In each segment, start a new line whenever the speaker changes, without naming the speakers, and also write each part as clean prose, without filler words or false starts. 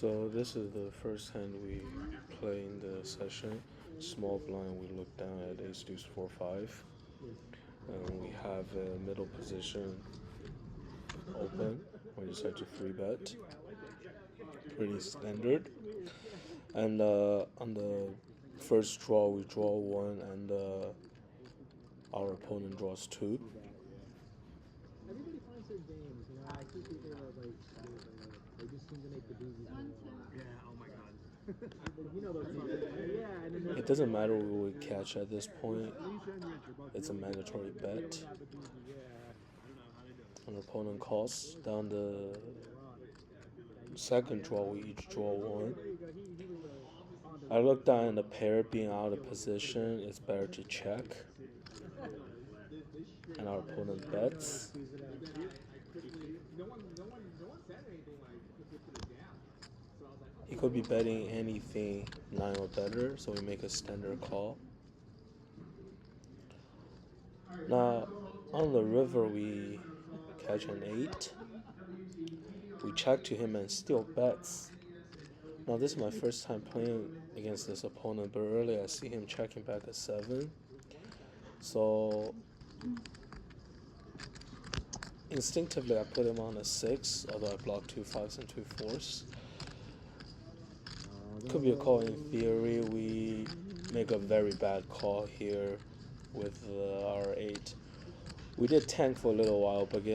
So this is the first hand we play in the session. Small blind, we look down at ace deuce 4 5, and we have a middle position open. We decide to free bet, pretty standard. And on the first draw, we draw one, and our opponent draws two.
Everybody finds their games, I see people they just seem to make the doozies go on. Yeah, oh my god. Those songs. Yeah, and then
It doesn't matter what we catch at this point. It's a mandatory bet. An opponent calls down the second draw. We each draw one. I look down and the pair being out of position. It's better to check. And our opponent bets. He could be betting anything 9 or better, so we make a standard call. Now, on the river, we catch an 8. We check to him and still bets. Now, this is my first time playing against this opponent, but earlier I see him checking back a 7. So, instinctively, I put him on a 6, although I block 2 5s and 2 4s. Could be a call in theory. We make a very bad call here with our 8. We did tank for a little while, but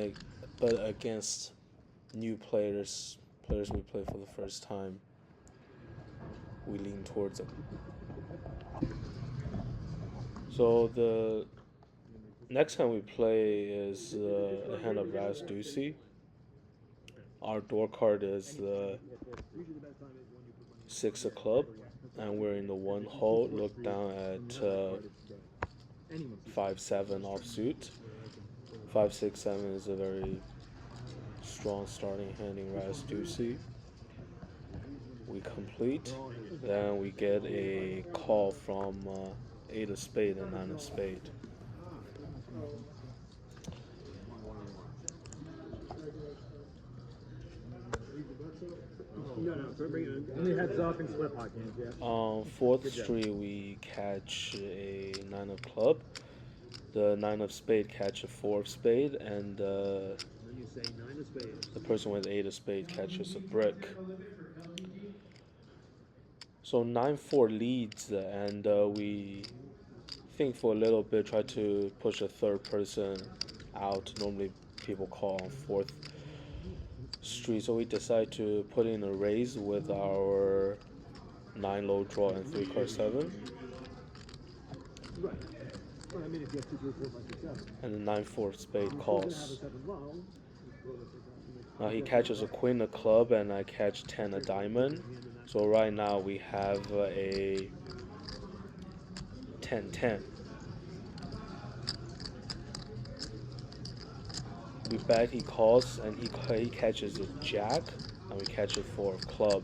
against new players we play for the first time, we lean towards them. So the next hand we play is a hand of Ras Deucey. Our door card is 6 of club, and we're in the 1 hole. Look down at 5-7 offsuit. 5-6-7 is a very strong starting hand in Ras Deucey. We complete, then we get a call from 8 of spade and 9 of spade.
Only heads up and split pot games, yeah.
On 4th street, we catch a 9 of club. The 9 of spade catch a 4 of spade, and the person with 8 of spade catches a brick. So 9-4 leads, and we think for a little bit, try to push a third person out. Normally people call on 4th street, so we decide to put in a raise with our 9 low draw and 3 card 7. And the 9-4 spade calls. Now he catches a queen of club, and I catch 10 of diamond. So right now we have a 10-10. We bet, he calls, and he catches a jack, and we catch a 4 of club.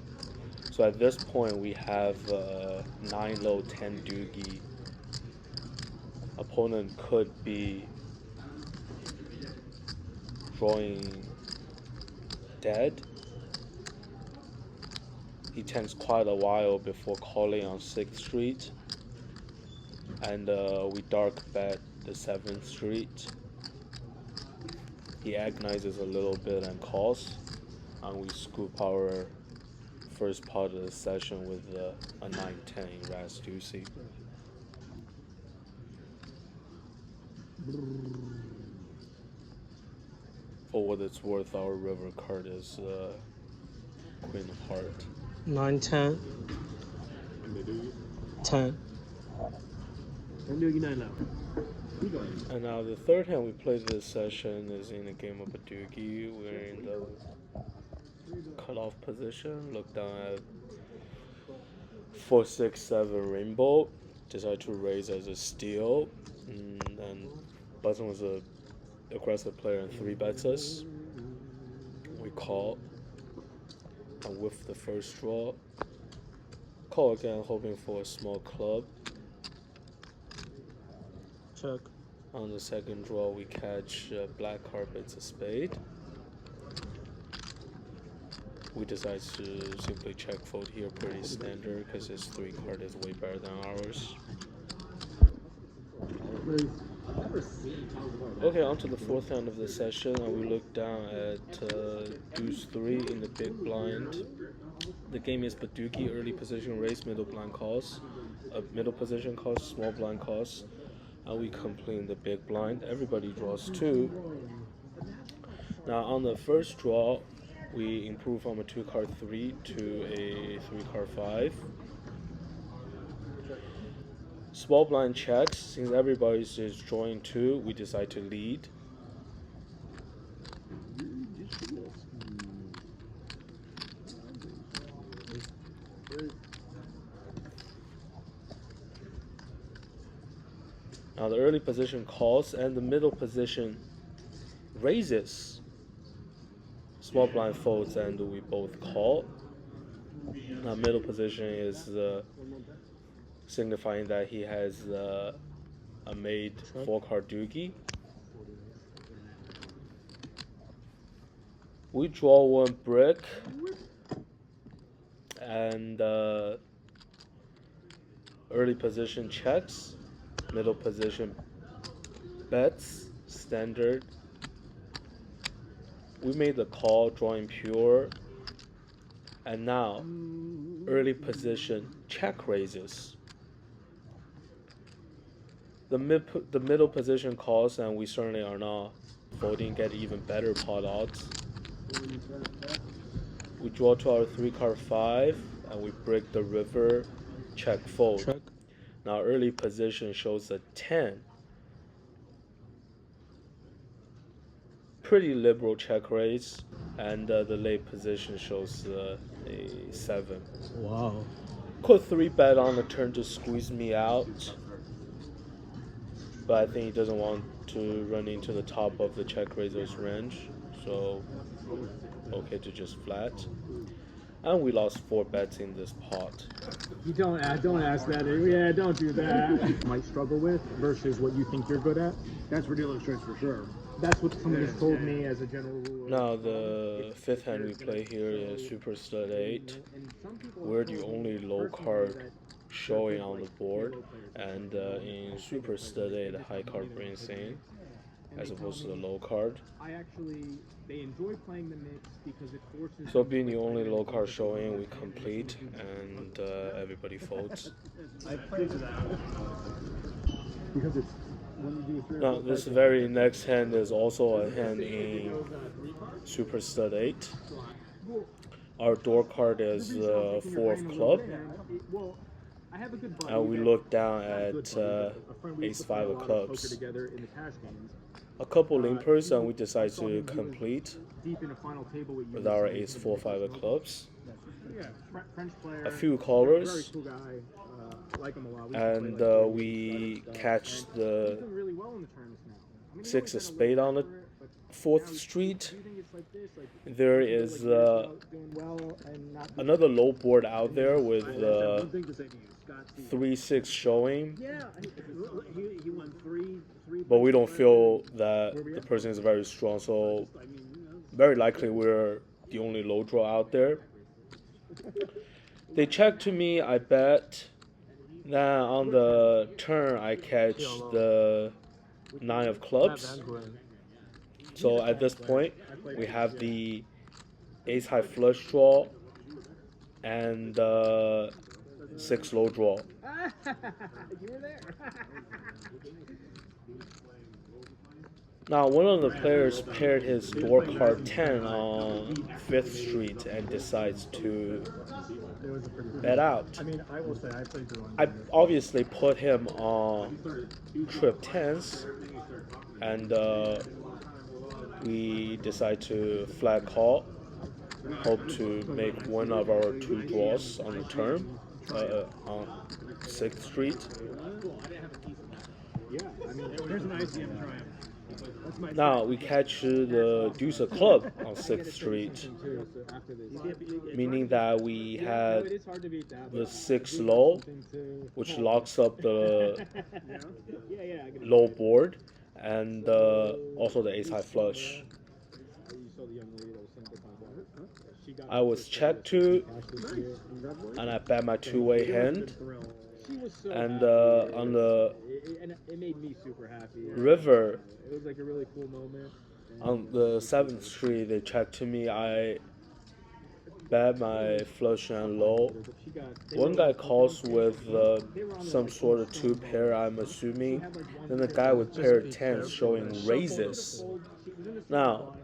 So at this point we have 9 low, 10 doogie. Opponent could be drawing dead. He tanks quite a while before calling on 6th street, and we dark bet the 7th street. He agonizes a little bit and calls, and we scoop our first part of the session with a 9-10 in Ras Deucey. For what it's worth, our river card is Queen of Heart.
9-10. 10.
And now the third hand we played this session is in a game of a doogie. We're in the cutoff position. Look down at 4-6-7 rainbow. Decide to raise as a steal. And Button was a aggressive player and 3 bets us. We call, and with the first draw, call again, hoping for a small club.
Check.
On the second draw, we catch black carpets a spade. We decided to simply check fold here, pretty standard, because his 3 card is way better than ours. Okay, on to the 4th hand of the session, and we look down at deuce 3 in the big blind. The game is Baduki, early position raise, middle blind calls. Middle position calls, small blind calls. And we complete the big blind. Everybody draws 2. Now on the first draw, we improve from a 2 card 3 to a 3 card 5. Small blind checks. Since everybody is drawing 2, we decide to lead. Now the early position calls and the middle position raises. Small blind folds and we both call. Now middle position is signifying that he has a made 4 card doogie. We draw 1 brick and early position checks, middle position bets, standard. We made the call, drawing pure, and now early position check raises. The middle position calls, and we certainly are not folding, get even better pot odds. We draw to our 3 card 5, and we break the river, check fold.
Check.
Now early position shows a 10. Pretty liberal check raise, and the late position shows a 7.
Wow.
Could 3 bet on the turn to squeeze me out, but I think he doesn't want to run into the top of the check raiser's range, so okay to just flat. And we lost 4 bets in this pot.
You don't ask that. Yeah, don't do that. Might struggle with versus what you think you're good at.
That's for dealer's choice for sure.
That's what somebody's told me as a general rule.
Now the 5th hand we play here is Super Stud 8. We're the only low card showing on the board, and in Super Stud 8 the high card brings in as opposed to the low card.
They enjoy playing the mix because it forces.
So being the only low card showing, we complete and everybody folds.
I played that because it's when you do
Now this very next hand is also a hand in Super Stud 8. Our door card is 4 of club, and we look down at ace 5 of clubs. A couple limpers, and we decide to complete with our ace 4 5 of clubs. A few callers, and we catch the 6 of spade on the 4th street. There is another low board out there with 3-6 showing, but we don't feel that the person is very strong, so very likely we're the only low draw out there. They check to me, I bet. Then on the turn I catch the 9 of clubs. So at this point we have the ace high flush draw and 6 low draw.
You were there.
Now one of the players paired his door card 10 on 5th Street and decides to bet out.
I mean, I will say I played the one.
I obviously put him on trip 10s, and we decide to flat call, hope to make one of our 2 draws on the turn on 6th Street.
Yeah, I mean, there's an ICM triumph.
Now we catch the deuce of club on 6th Street, meaning that we had the 6 low, which locks up the low board, and also the ace high flush. I was check two, and I bet my two-way hand.
She was so
And
happy.
on the
And it made me super happy.
river,
It was like a really cool moment.
on the 7th Street, they checked to me. I bet my flush and low. One guy calls with some sort of two pair, I'm assuming. Then the guy with pair 10s showing raises. Now,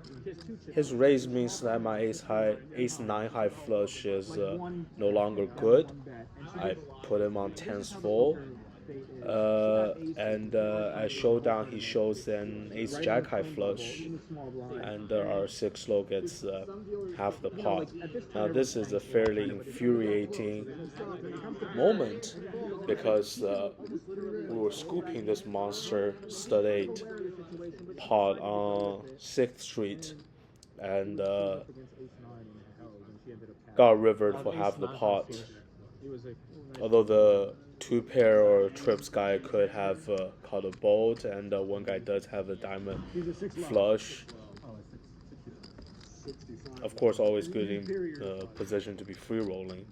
his raise means that my ace 9 high flush is no longer good. I put him on 10s full. And at showdown, he shows an ace jack high flush, and our 6 low gets half the pot. Now, this is a fairly infuriating moment because we were scooping this monster stud 8 pot on 6th Street and got rivered for half the pot. Although the two pair or trips guy could have caught a bolt, and one guy does have a diamond flush. Of course, always good in position to be free rolling.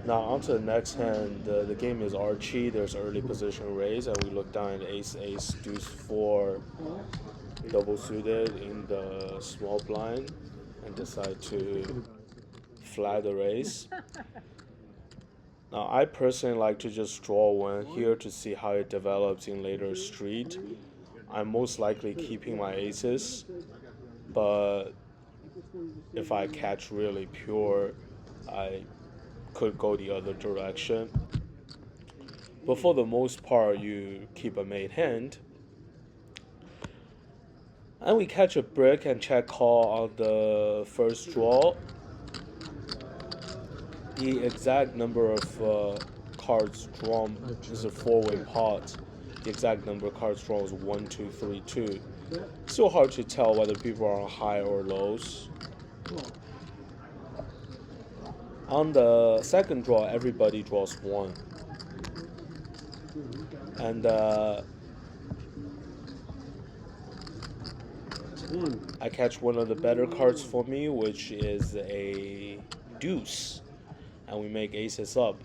Now on to the next hand. The game is Archie. There's early position raise, and we look down at ace, deuce 4, double suited in the small blind, and decide to flat the raise. Now I personally like to just draw one here to see how it develops in later street. I'm most likely keeping my aces, but if I catch really pure, I could go the other direction. But for the most part, you keep a made hand. And we catch a brick and check call on the first draw. The exact number of cards drawn is a 4-way pot. The exact number of cards drawn is 1, 2, 3, 2. Still hard to tell whether people are on high or lows. On the second draw, everybody draws 1. And I catch one of the better cards for me, which is a deuce. And we make aces up.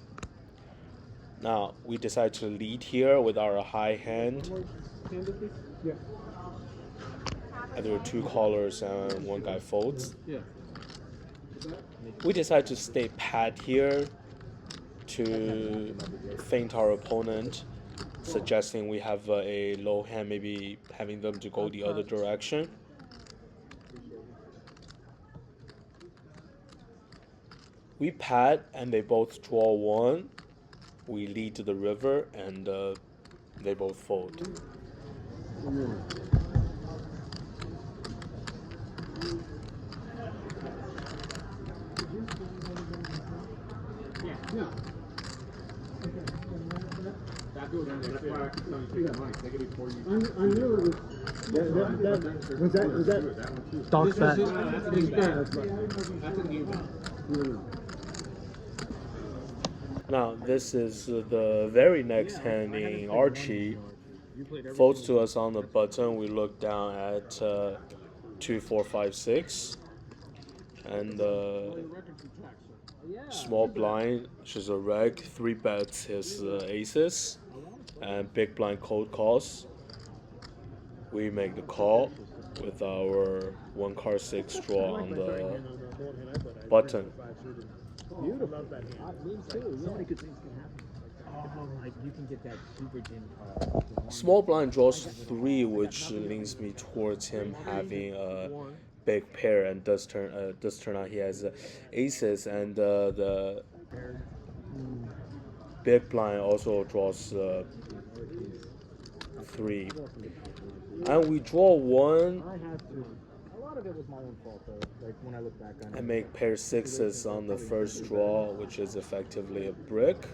Now, we decide to lead here with our high hand. And there are 2 callers and 1 guy folds. We decide to stay pat here to feint our opponent, suggesting we have a low hand, maybe having them to go the other direction. We pat and they both draw 1. We lead to the river and they both fold.
Yeah.
I knew it was. Was that?
Dark bet.
That's an even.
Now, this is the very next hand in Archie. Folds to us on the button. We look down at 2, 4, 5, 6. And small blind, which is a reg, 3 bets his aces. And big blind cold calls. We make the call with our 1 card 6 draw on the button.
Beautiful. Me too. So many good things can happen. Like you can get that super gin card.
Small blind draws 3, which leans me towards him having a big pair, and does turn out he has aces, and the big blind also draws 3. And we draw 1.
I had to. A lot of it was my own fault, though. Like when I look back on it.
And make pair 6s on the first draw, which is effectively a brick,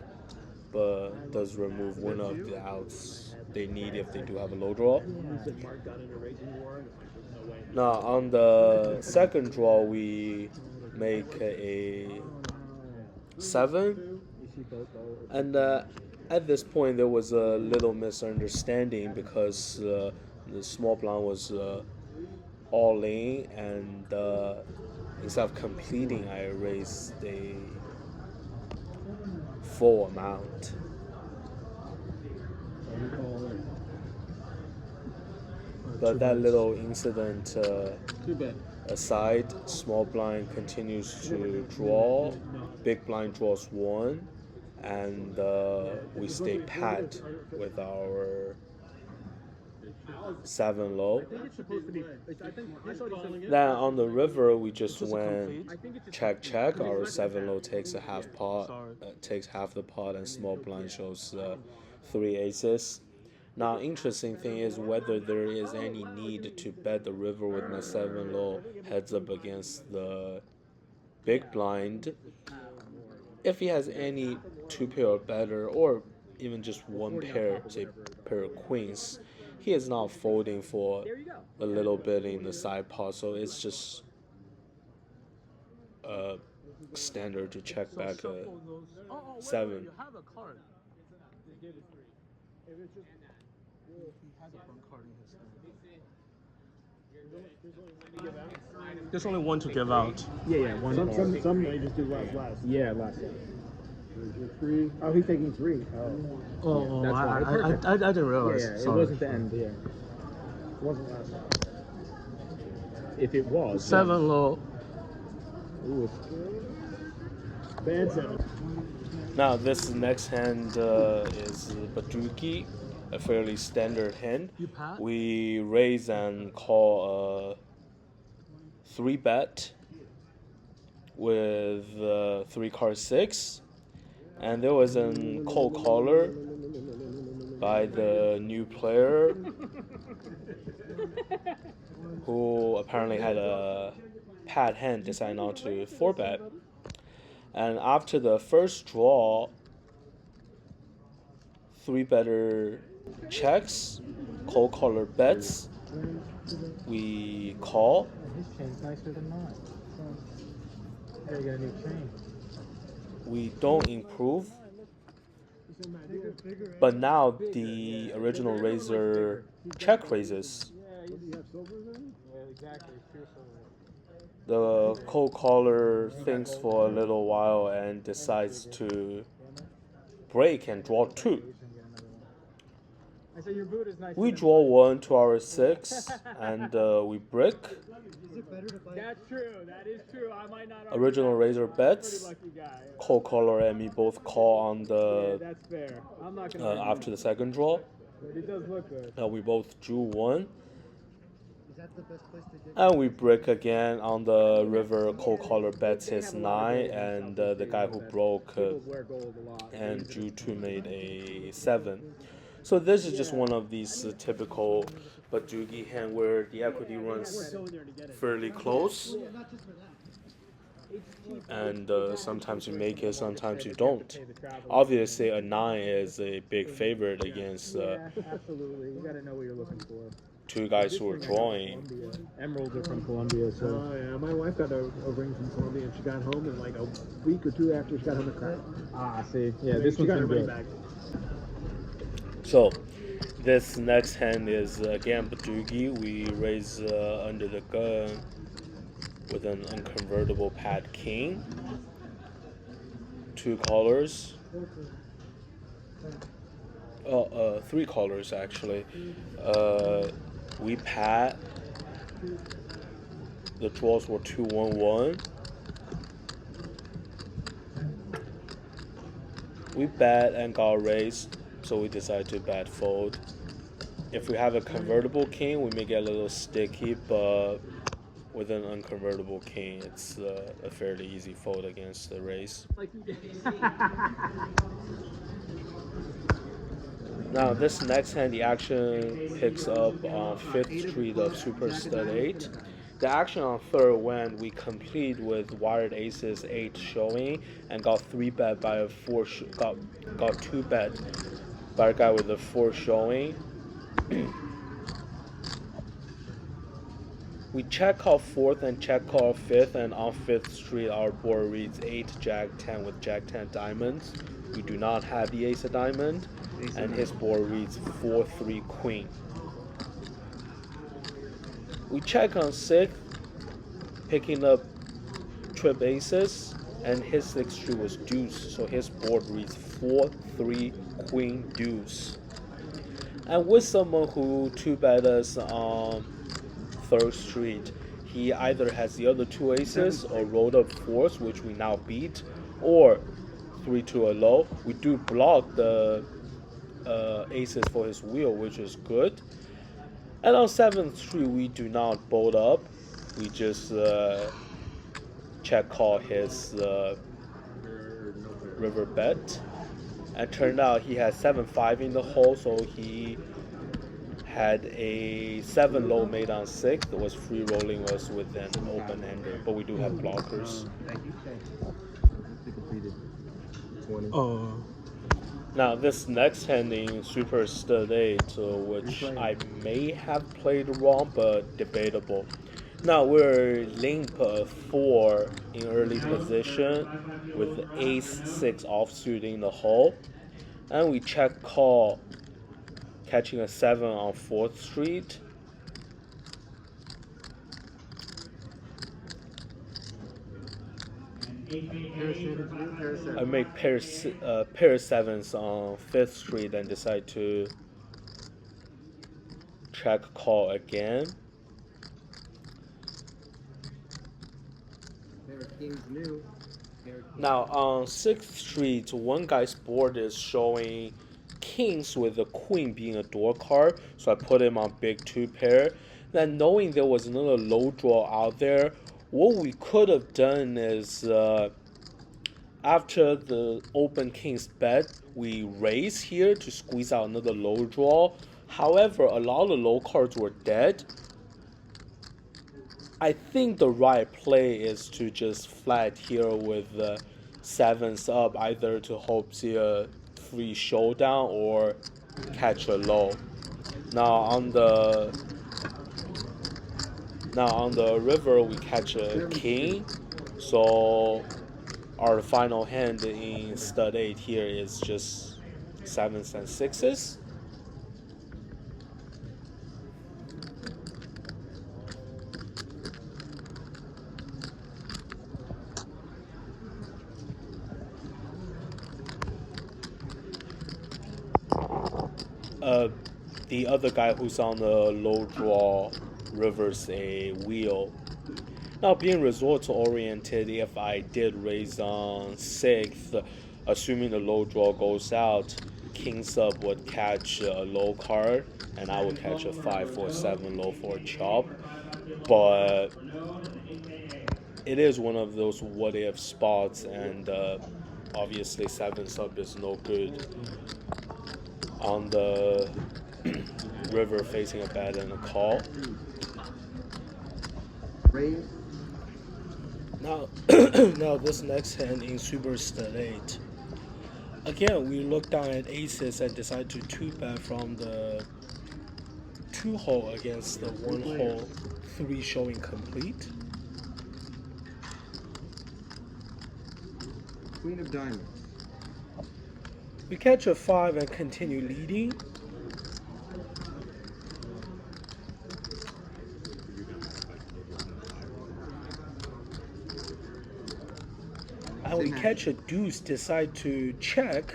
but does remove one of the outs they need if they do have a low draw. Now on the second draw, we make a 7, and At this point, there was a little misunderstanding because the small blind was all in, and instead of completing, I raised a full amount. But that little incident aside, small blind continues to draw, big blind draws one, and we stay pat with our 7 low. Then on the river, we just went check check. Our 7 low takes a half pot, takes half the pot, and small blind shows 3 aces. Now, interesting thing is whether there is any need to bet the river with my 7 low heads up against the big blind. If he has any 2 pair or better, or even just 1 pair, say pair of queens, he is not folding for a little bit in the side pot, so it's just standard to check back a 7.
There's only one to give out.
Yeah, one.
Some they just do last.
Yeah, last.
Three. Oh, he's taking 3.
Oh,
That's why.
I didn't realize.
Yeah, it
Sorry.
wasn't the end. Yeah.
It wasn't last time.
If it was
7 low.
Ooh.
Bad 7.
Now this next hand is Baduki, a fairly standard hand.
You pat?
We raise and call a 3 bet with 3 card 6, and there was a cold caller by the new player who apparently had a pat hand, decided not to 4 bet. And after the first draw, 3 better checks, cold caller bets. We call.
His chain's nicer than mine. So, you got a new chain.
We don't improve. But now the original raiser check raises. The cold caller thinks for a little while and decides to break and draw 2. We draw 1 to our 6 and we break.
That's true. That is true. I might not.
Original raiser bets. Cold caller and me both call on the
That's fair. I'm not gonna.
after the second draw.
But it does look good.
We both drew 1. And we break again on the river. Cold caller bets his 9, and the guy who broke
Wear gold a lot.
and drew 2 made a 7. So this is just one of these typical Badugi hand where the equity runs fairly close, and sometimes you make it, sometimes you don't. Obviously, a 9 is a big favorite against
Yeah, absolutely. You gotta know what you're looking for.
2 guys who are drawing.
Emeralds are from Colombia, so.
Oh yeah, my wife got a ring from Colombia, and she got home, and like a week or 2 after she got home, it cracked.
Ah, see. Yeah, this
she
one's
got her
been
money
good.
back.
So this next hand is again Badugi. We raise under the gun with an unconvertible pad king. 2 callers. 3 callers actually. We pat. The draws were 2-1-1. We bet and got raised, so we decided to bet fold. If we have a convertible king, we may get a little sticky, but with an unconvertible king, it's a fairly easy fold against the raise. Now this next hand, the action picks up on 5th street of Super Stud 8. The action on 3rd when we complete with wired aces 8 showing and got 3 bet by a 4 got 2 bet by a guy with a 4 showing. We check call 4th and check call 5th, and on 5th street our board reads 8 Jack 10 with Jack 10 diamonds. We do not have the ace of diamond, and his board reads 4 3 queen. We check on 6th, picking up trip aces, and his 6th street was deuce, so his board reads 4 3 queen deuce. And with someone who 2-bet us on 3rd street, he either has the other 2 aces or rolled up 4s, which we now beat, or 3 to a low. We do block the aces for his wheel, which is good. And on 7th street, we do not bolt up. We just check call his river bet. And turned out he had 7-5 in the hole, so he had a 7 low made on 6th. It was free rolling us with an open ender, but we do have blockers.
Thank you.
Completed 20.
Oh.
Now this next hand in Super Stud 8, which I may have played wrong, but debatable. Now we're limp 4 in early position with ace 6 offsuit in the hole, and we check call, catching a 7 on 4th street. I make pair 7s on 5th street and decide to check call again. Now on 6th street, one guy's board is showing kings with the queen being a door card, so I put him on big 2 pair. Then knowing there was another low draw out there, what we could have done is after the open king's bet, we raise here to squeeze out another low draw. However, a lot of the low cards were dead. I think the right play is to just flat here with 7s up, either to hope see a free showdown or catch a low. Now on the river we catch a king, so our final hand in stud 8 here is just 7s and 6s. The other guy who's on the low draw rivers a wheel. Now being resort oriented, if I did raise on 6th, assuming the low draw goes out, kings up would catch a low card, and I would catch a 5 for 7 low for a chop. But it is one of those what if spots, and obviously 7s up is no good on the river facing a bet and a call. Now, now this next hand in Super Stud 8. Again, we look down at aces and decide to 2-bet from the 2 hole against the 1 hole 3 showing complete.
Queen of diamonds.
We catch a 5 and continue leading. And we catch a deuce, decide to check.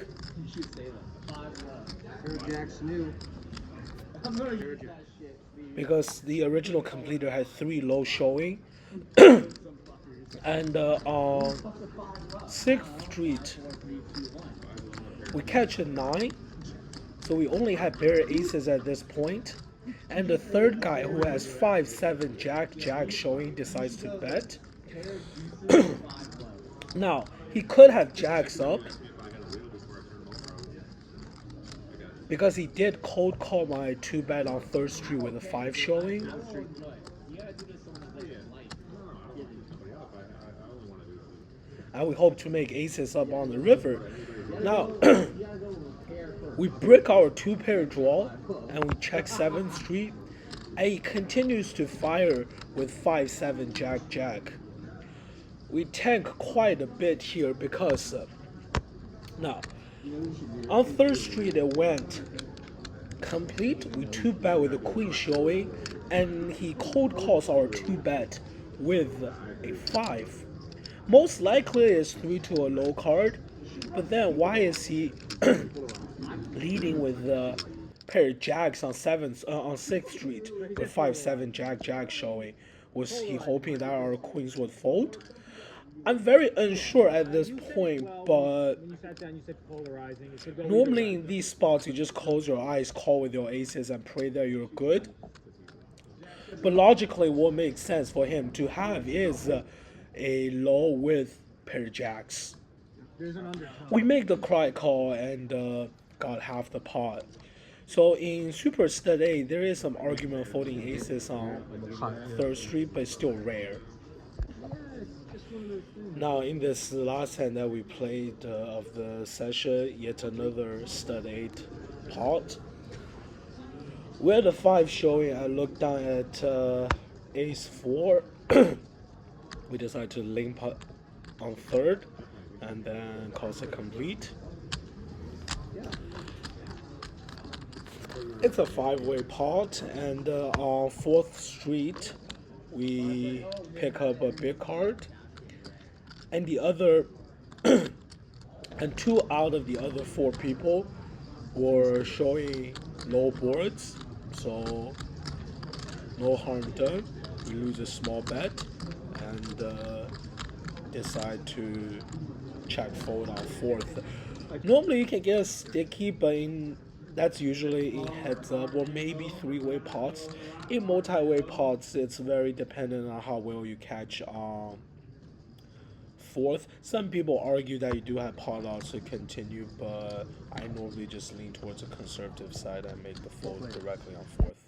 Jack's new.
Because the original completer had 3 low showing. And on 6th street, we catch a 9. So we only had bare aces at this point. And the third guy who has 5, 7, Jack, Jack showing decides to bet. Now, he could have jacks up, because he did cold call my 2-bet on 3rd street with a 5 showing. And we hope to make aces up on the river. Now, we brick our 2-pair draw, and we check 7th street. and he continues to fire with 5-7 jack jack. We tank quite a bit here because now on third street it went complete. We 2-bet with the queen showing, and he cold calls our 2-bet with a 5. Most likely it's 3 to a low card, but then why is he leading with the pair of jacks on 6th street with 5-7 jack jack showing? Was he hoping that our queens would fold? I'm very unsure at this point, but
When you sat down, you said polarizing. You said go
normally in these spots you just close your eyes, call with your aces, and pray that you're good. But logically, what makes sense for him to have is a low with pair jacks.
There's an undertone.
We make the cry call and got half the pot. So in Super Stud A, there is some argument folding aces on third street, but it's still rare. Now in this last hand that we played of the session, yet another stud 8 pot. We had a 5 showing. I looked down at ace 4. We decided to limp on third and then calls it complete. It's a 5-way pot, and on 4th street we pick up a big card, and the other and 2 out of the other 4 people were showing low boards, so no harm done. We lose a small bet and decide to check fold on 4th. Normally you can get a sticky, but that's usually in heads up or maybe 3-way pots. In multi-way pots, it's very dependent on how well you catch on 4th. Some people argue that you do have pot odds to continue, but I normally just lean towards a conservative side and make the fold directly on 4th.